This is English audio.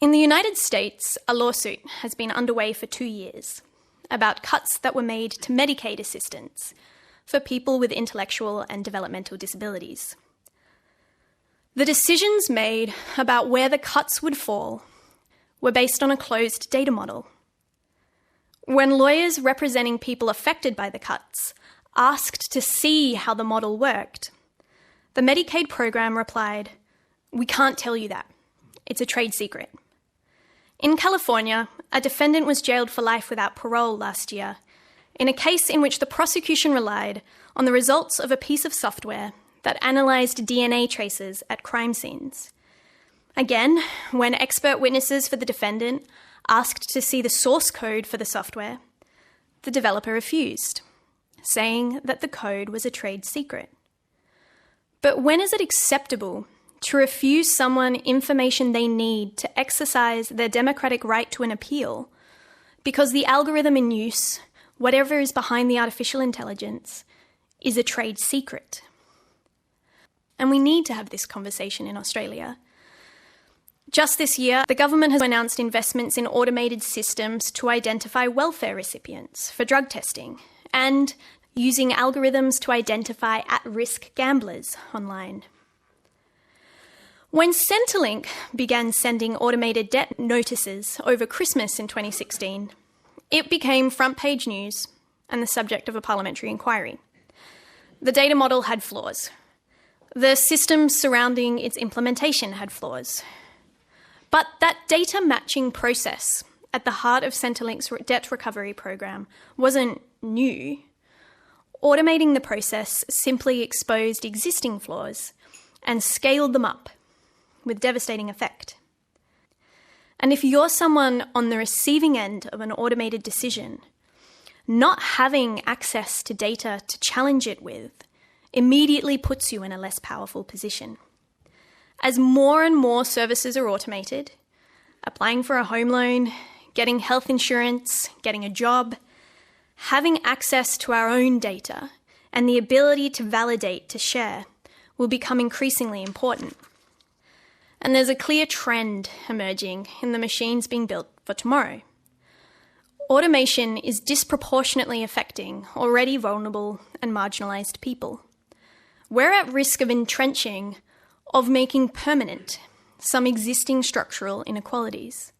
In the United States, a lawsuit has been underway for 2 years about cuts that were made to Medicaid assistance for people with intellectual and developmental disabilities. The decisions made about where the cuts would fall were based on a closed data model. When lawyers representing people affected by the cuts asked to see how the model worked, the Medicaid program replied, "We can't tell you that. It's a trade secret." In California, a defendant was jailed for life without parole last year in a case in which the prosecution relied on the results of a piece of software that analysed DNA traces at crime scenes. Again, when expert witnesses for the defendant asked to see the source code for the software, the developer refused, saying that the code was a trade secret. But when is it acceptable to refuse someone information they need to exercise their democratic right to an appeal because the algorithm in use, whatever is behind the artificial intelligence, is a trade secret? And we need to have this conversation in Australia. Just this year, the government has announced investments in automated systems to identify welfare recipients for drug testing and using algorithms to identify at-risk gamblers online. When Centrelink began sending automated debt notices over Christmas in 2016, it became front-page news and the subject of a parliamentary inquiry. The data model had flaws. The systems surrounding its implementation had flaws. But that data matching process at the heart of Centrelink's debt recovery program wasn't new. Automating the process simply exposed existing flaws and scaled them up with devastating effect. And if you're someone on the receiving end of an automated decision, not having access to data to challenge it with immediately puts you in a less powerful position. As more and more services are automated, applying for a home loan, getting health insurance, getting a job, having access to our own data and the ability to validate, to share, will become increasingly important. And there's a clear trend emerging in the machines being built for tomorrow. Automation is disproportionately affecting already vulnerable and marginalised people. We're at risk of entrenching, of making permanent, some existing structural inequalities.